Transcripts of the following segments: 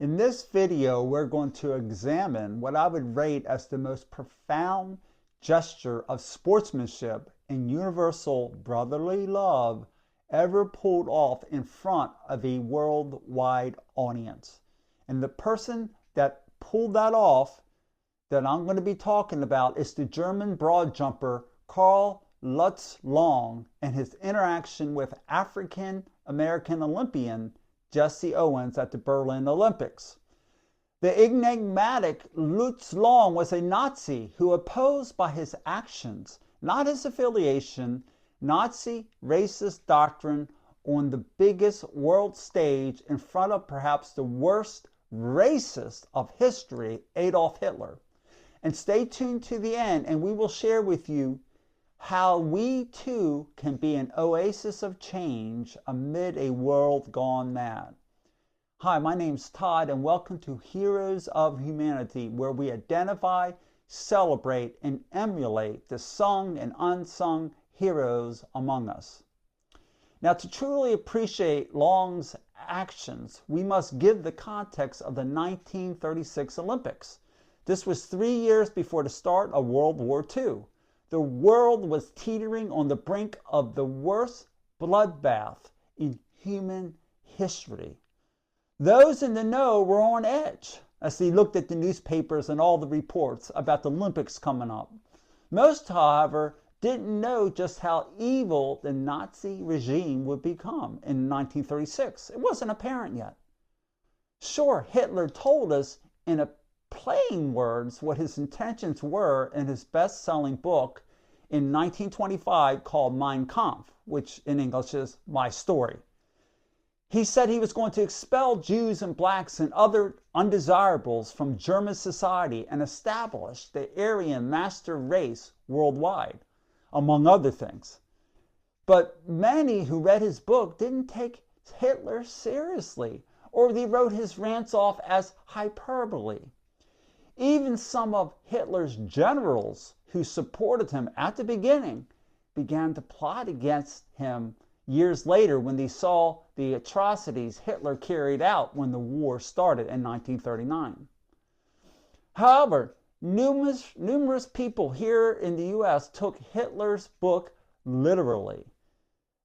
In this video, we're going to examine what I would rate as the most profound gesture of sportsmanship and universal brotherly love ever pulled off in front of a worldwide audience. And the person that pulled that off that I'm going to be talking about is the German broad jumper Carl Luz Long and his interaction with African-American Olympian Jesse Owens at the Berlin Olympics. The enigmatic Luz Long was a Nazi who opposed by his actions, not his affiliation, Nazi racist doctrine on the biggest world stage in front of perhaps the worst racist of history, Adolf Hitler. And stay tuned to the end and we will share with you how we too can be an oasis of change amid a world gone mad. Hi, my name's Todd and welcome to Heroes of Humanity, where we identify, celebrate, and emulate the sung and unsung heroes among us. Now, to truly appreciate Long's actions, we must give the context of the 1936 Olympics. This was 3 years before the start of World War II. The world was teetering on the brink of the worst bloodbath in human history. Those in the know were on edge as they looked at the newspapers and all the reports about the Olympics coming up. Most, however, didn't know just how evil the Nazi regime would become in 1936. It wasn't apparent yet. Sure, Hitler told us in plain words what his intentions were in his best-selling book in 1925 called Mein Kampf, which in English is My Story. He said he was going to expel Jews and blacks and other undesirables from German society and establish the Aryan master race worldwide, among other things. But many who read his book didn't take Hitler seriously, or they wrote his rants off as hyperbole. Even some of Hitler's generals who supported him at the beginning began to plot against him years later when they saw the atrocities Hitler carried out when the war started in 1939. However, numerous people here in the U.S. took Hitler's book literally.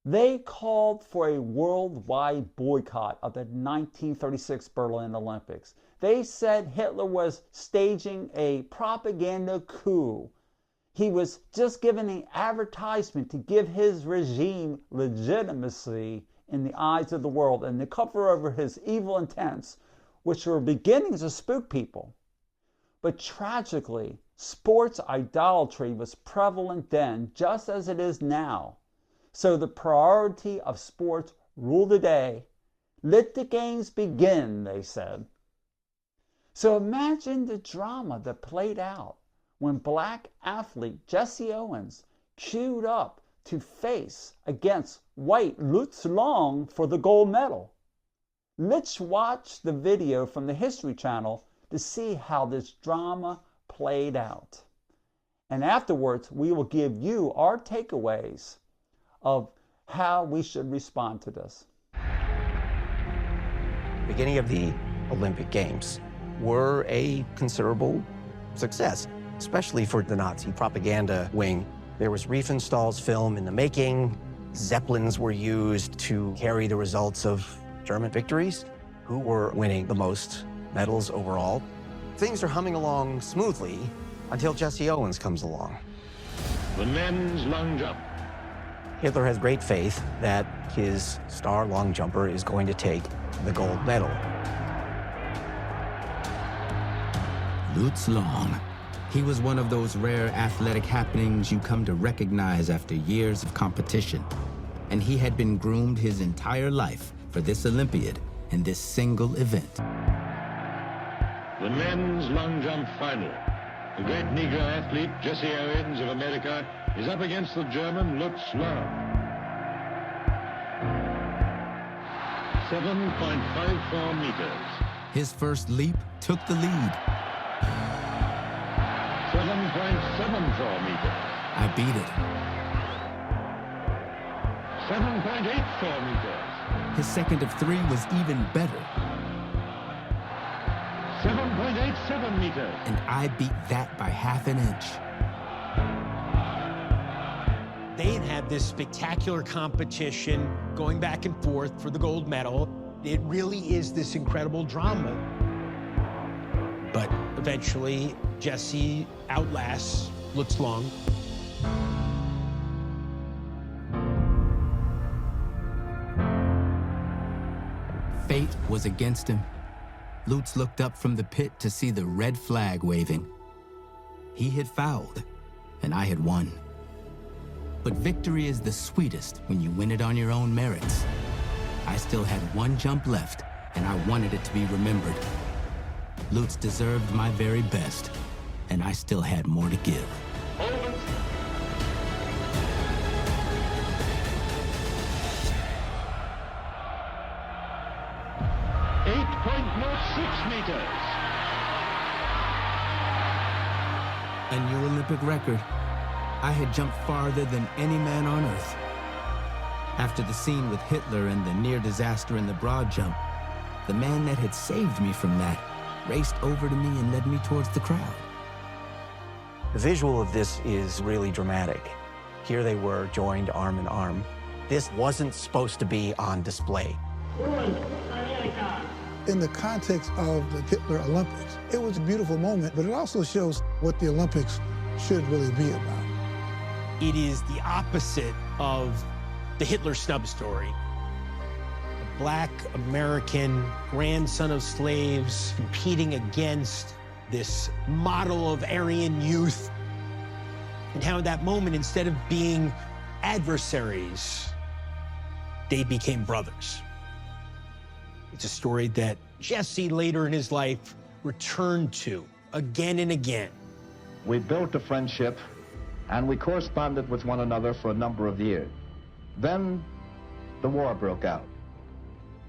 They called for a worldwide boycott of the 1936 Berlin Olympics. They said Hitler was staging a propaganda coup. He was just giving an advertisement to give his regime legitimacy in the eyes of the world and to cover over his evil intents, which were beginning to spook people. But tragically, sports idolatry was prevalent then, just as it is now. So the priority of sports ruled the day. Let the games begin, they said. So imagine the drama that played out when black athlete Jesse Owens queued up to face against white Luz Long for the gold medal. Let's watch the video from the History Channel to see how this drama played out. And afterwards, we will give you our takeaways of how we should respond to this. Beginning of the Olympic Games were a considerable success, especially for the Nazi propaganda wing. There was Riefenstahl's film in the making. Zeppelins were used to carry the results of German victories, who were winning the most medals overall. Things are humming along smoothly until Jesse Owens comes along. The men's long jump. Hitler has great faith that his star long jumper is going to take the gold medal. Luz Long. He was one of those rare athletic happenings you come to recognize after years of competition. And he had been groomed his entire life for this Olympiad and this single event. The men's long jump final. The great Negro athlete Jesse Owens of America is up against the German Luz Long. 7.54 meters. His first leap took the lead. 7.74 meters. I beat it. 7.84 meters. His second of three was even better. 7.87 meters. And I beat that by half an inch. They had had this spectacular competition going back and forth for the gold medal. It really is this incredible drama. But eventually, Jesse outlasts Luz Long. Fate was against him. Lutz looked up from the pit to see the red flag waving. He had fouled, and I had won. But victory is the sweetest when you win it on your own merits. I still had one jump left, and I wanted it to be remembered. Lutz deserved my very best, and I still had more to give. Owens. .06 meters. A new Olympic record. I had jumped farther than any man on earth. After the scene with Hitler and the near disaster in the broad jump, the man that had saved me from that raced over to me and led me towards the crowd. The visual of this is really dramatic. Here they were, joined arm in arm. This wasn't supposed to be on display. In the context of the Hitler Olympics, it was a beautiful moment, but it also shows what the Olympics should really be about. It is the opposite of the Hitler snub story. A black American grandson of slaves competing against this model of Aryan youth. And how in that moment, instead of being adversaries, they became brothers. It's a story that Jesse later in his life returned to again and again. We built a friendship and we corresponded with one another for a number of years. Then the war broke out.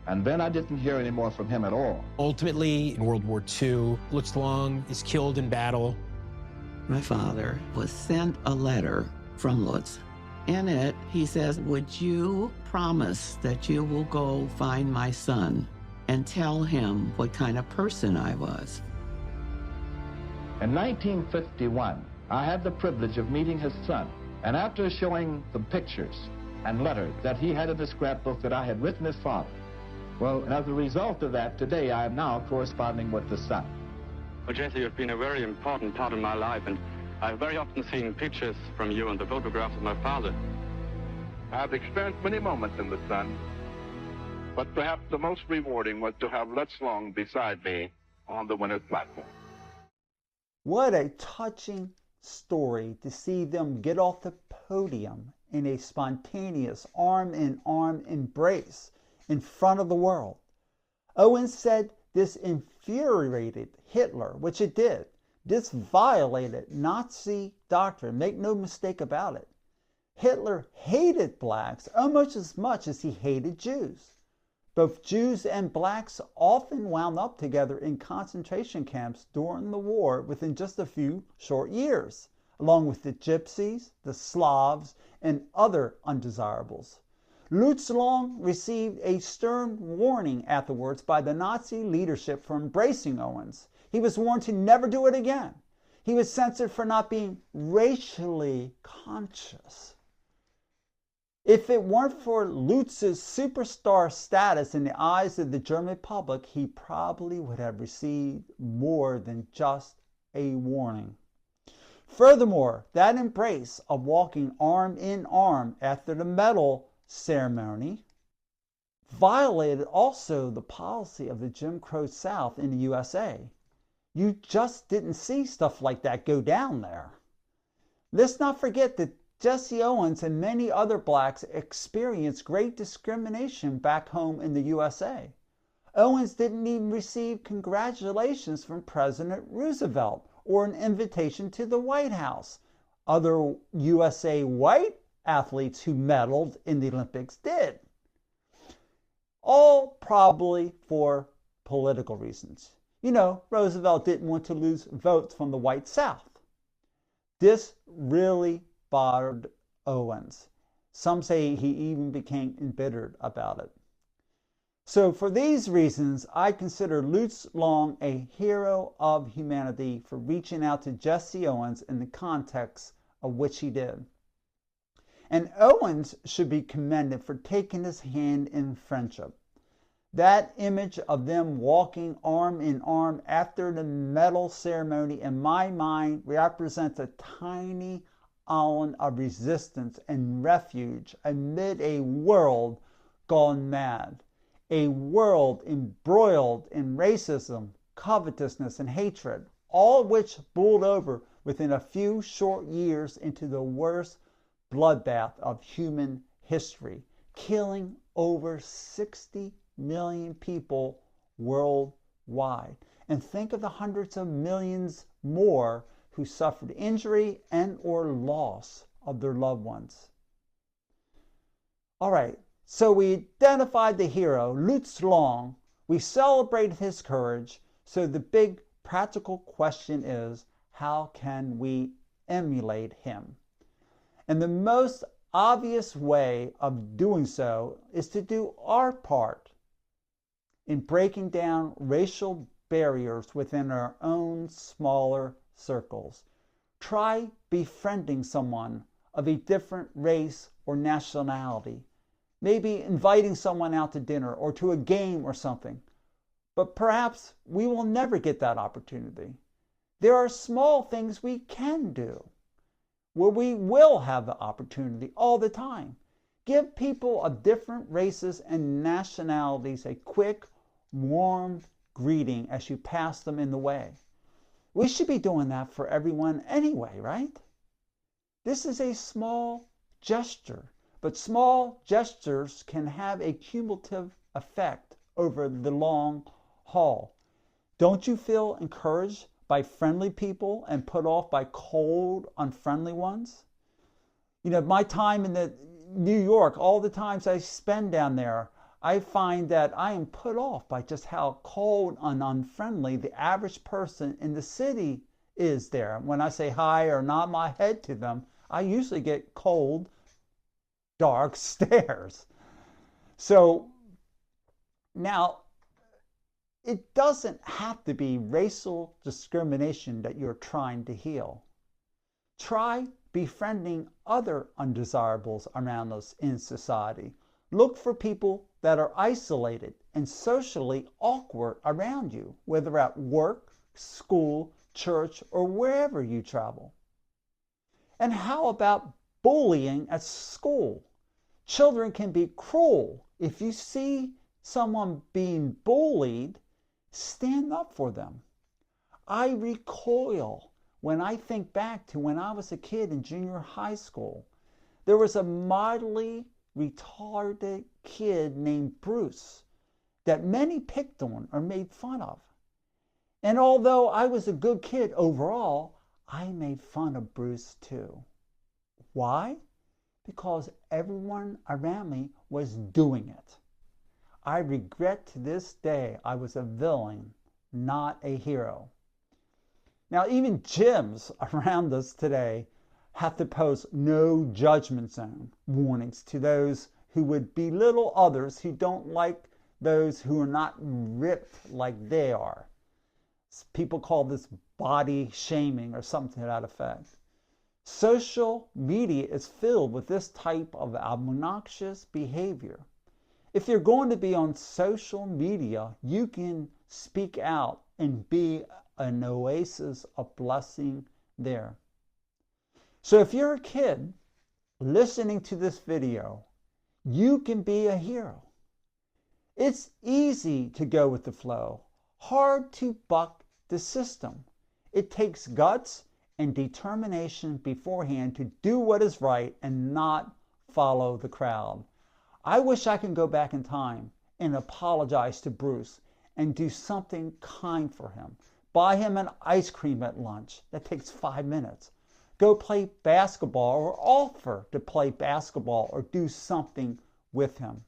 And then I didn't hear any more from him at all. Ultimately, in World War II, Luz Long is killed in battle. My father was sent a letter from Lutz. In it, he says, would you promise that you will go find my son and tell him what kind of person I was? In 1951, I had the privilege of meeting his son. And after showing the pictures and letters that he had in the scrapbook that I had written his father, well, as a result of that, today I am now corresponding with the son. Well, Jesse, you've been a very important part of my life, and I've very often seen pictures from you and the photographs of my father. I've experienced many moments in the sun, but perhaps the most rewarding was to have Luz Long beside me on the winner's platform. What a touching story to see them get off the podium in a spontaneous arm-in-arm embrace in front of the world. Owens said this infuriated Hitler, which it did. This violated Nazi doctrine, make no mistake about it. Hitler hated blacks almost as much as he hated Jews. Both Jews and blacks often wound up together in concentration camps during the war within just a few short years, along with the Gypsies, the Slavs, and other undesirables. Luz Long received a stern warning afterwards by the Nazi leadership for embracing Owens. He was warned to never do it again. He was censored for not being racially conscious. If it weren't for Lutz's superstar status in the eyes of the German public, he probably would have received more than just a warning. Furthermore, that embrace of walking arm in arm after the medal ceremony violated also the policy of the Jim Crow South in the USA. You just didn't see stuff like that go down there. Let's not forget that Jesse Owens and many other blacks experienced great discrimination back home in the USA. Owens didn't even receive congratulations from President Roosevelt or an invitation to the White House. Other USA white athletes who medaled in the Olympics did. All probably for political reasons. You know, Roosevelt didn't want to lose votes from the white South. This really bothered Owens. Some say he even became embittered about it. So for these reasons, I consider Luz Long a hero of humanity for reaching out to Jesse Owens in the context of which he did. And Owens should be commended for taking his hand in friendship. That image of them walking arm in arm after the medal ceremony, in my mind, represents a tiny island of resistance and refuge amid a world gone mad. A world embroiled in racism, covetousness, and hatred, all of which boiled over within a few short years into the worst bloodbath of human history, killing over 60 million people worldwide. And think of the hundreds of millions more who suffered injury and or loss of their loved ones. All right. So we identified the hero, Luz Long. We celebrated his courage. So the big practical question is, how can we emulate him? And the most obvious way of doing so is to do our part in breaking down racial barriers within our own smaller circles. Try befriending someone of a different race or nationality. Maybe inviting someone out to dinner or to a game or something. But perhaps we will never get that opportunity. There are small things we can do where we will have the opportunity all the time. Give people of different races and nationalities a quick, warm greeting as you pass them in the way. We should be doing that for everyone anyway, right? This is a small gesture. But small gestures can have a cumulative effect over the long haul. Don't you feel encouraged by friendly people and put off by cold, unfriendly ones? You know, my time in New York, all the times I spend down there, I find that I am put off by just how cold and unfriendly the average person in the city is there. When I say hi or nod my head to them, I usually get cold, dark stares. So now, it doesn't have to be racial discrimination that you're trying to heal. Try befriending other undesirables around us in society. Look for people that are isolated and socially awkward around you, whether at work, school, church, or wherever you travel. And how about bullying at school? Children can be cruel. If you see someone being bullied, stand up for them. I recoil when I think back to when I was a kid in junior high school. There was a mildly retarded kid named Bruce that many picked on or made fun of. And although I was a good kid overall, I made fun of Bruce too. Why? Because everyone around me was doing it. I regret to this day I was a villain, not a hero. Now, even gyms around us today have to post no judgment zone warnings to those who would belittle others who don't like those who are not ripped like they are. People call this body shaming or something to that effect. Social media is filled with this type of obnoxious behavior. If you're going to be on social media, you can speak out and be an oasis of blessing there. So if you're a kid listening to this video, you can be a hero. It's easy to go with the flow, hard to buck the system. It takes guts and determination beforehand to do what is right and not follow the crowd. I wish I could go back in time and apologize to Bruce and do something kind for him. Buy him an ice cream at lunch. That takes 5 minutes. Go play basketball or offer to play basketball or do something with him.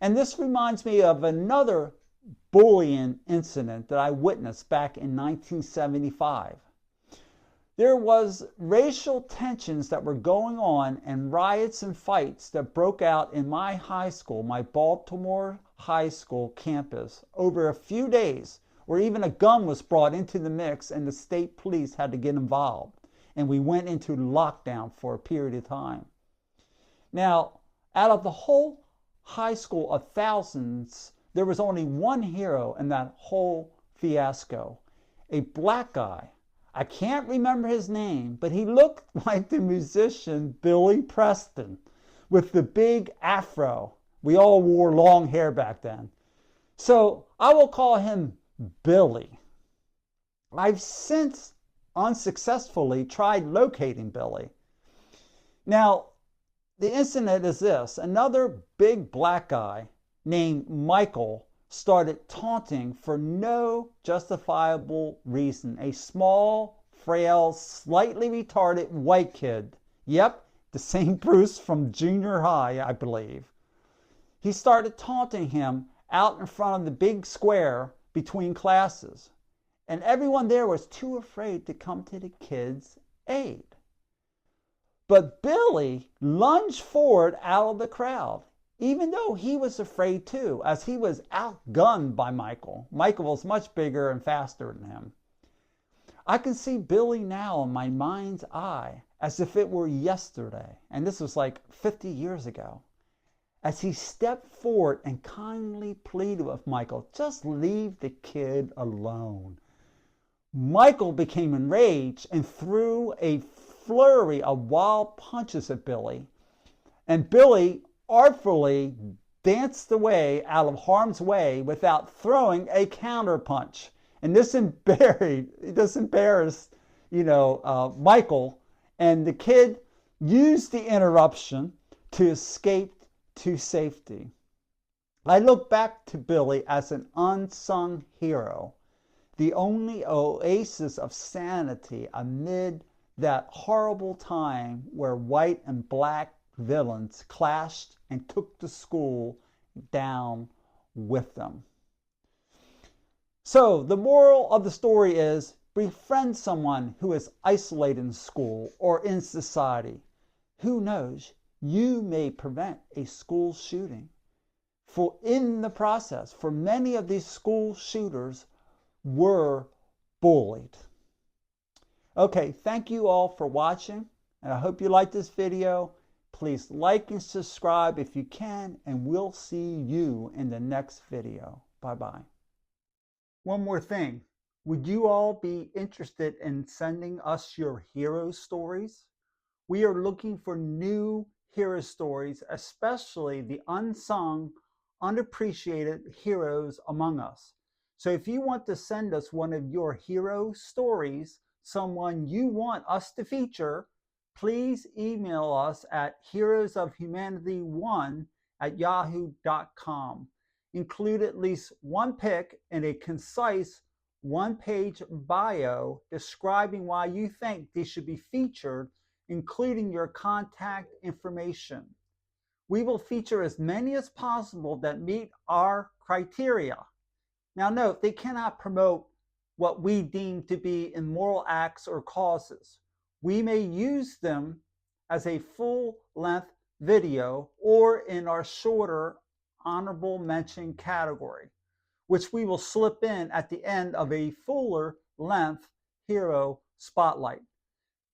And this reminds me of another bullying incident that I witnessed back in 1975. There was racial tensions that were going on and riots and fights that broke out in my high school, my Baltimore high school campus, over a few days, where even a gun was brought into the mix and the state police had to get involved. And we went into lockdown for a period of time. Now, out of the whole high school of thousands, there was only one hero in that whole fiasco, a black guy. I can't remember his name, but he looked like the musician Billy Preston with the big afro. We all wore long hair back then. So I will call him Billy. I've since unsuccessfully tried locating Billy. Now, the incident is this. Another big black guy named Michael started taunting for no justifiable reason a small, frail, slightly retarded white kid. Yep, the same Bruce from junior high, I believe. He started taunting him out in front of the big square between classes. And everyone there was too afraid to come to the kid's aid. But Billy lunged forward out of the crowd, even though he was afraid too, as he was outgunned by Michael. Michael was much bigger and faster than him. I can see Billy now in my mind's eye as if it were yesterday, and this was like 50 years ago, as he stepped forward and kindly pleaded with Michael, just leave the kid alone. Michael became enraged and threw a flurry of wild punches at Billy, and Billy artfully danced away out of harm's way without throwing a counterpunch. And this embarrassed, Michael, and the kid used the interruption to escape to safety. I look back to Billy as an unsung hero, the only oasis of sanity amid that horrible time where white and black villains clashed and took the school down with them. So the moral of the story is befriend someone who is isolated in school or in society. Who knows, you may prevent a school shooting. For in the process, for many of these school shooters were bullied. Okay, thank you all for watching, and I hope you like this video. Please like and subscribe if you can, and we'll see you in the next video. Bye-bye. One more thing. Would you all be interested in sending us your hero stories? We are looking for new hero stories, especially the unsung, unappreciated heroes among us. So if you want to send us one of your hero stories, someone you want us to feature, please email us at heroesofhumanity1@yahoo.com. Include at least one pic and a concise one-page bio describing why you think they should be featured, including your contact information. We will feature as many as possible that meet our criteria. Now note, they cannot promote what we deem to be immoral acts or causes. We may use them as a full-length video or in our shorter honorable mention category, which we will slip in at the end of a fuller length hero spotlight.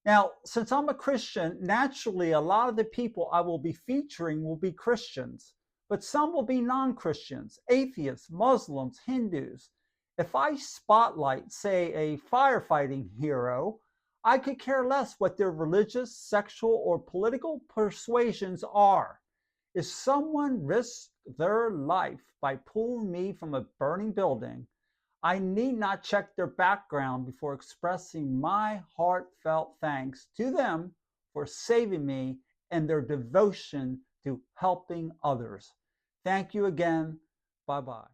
Now, since I'm a Christian, naturally a lot of the people I will be featuring will be Christians, but some will be non-Christians, atheists, Muslims, Hindus. If I spotlight, say, a firefighting hero, I could care less what their religious, sexual, or political persuasions are. If someone risks their life by pulling me from a burning building, I need not check their background before expressing my heartfelt thanks to them for saving me and their devotion to helping others. Thank you again. Bye-bye.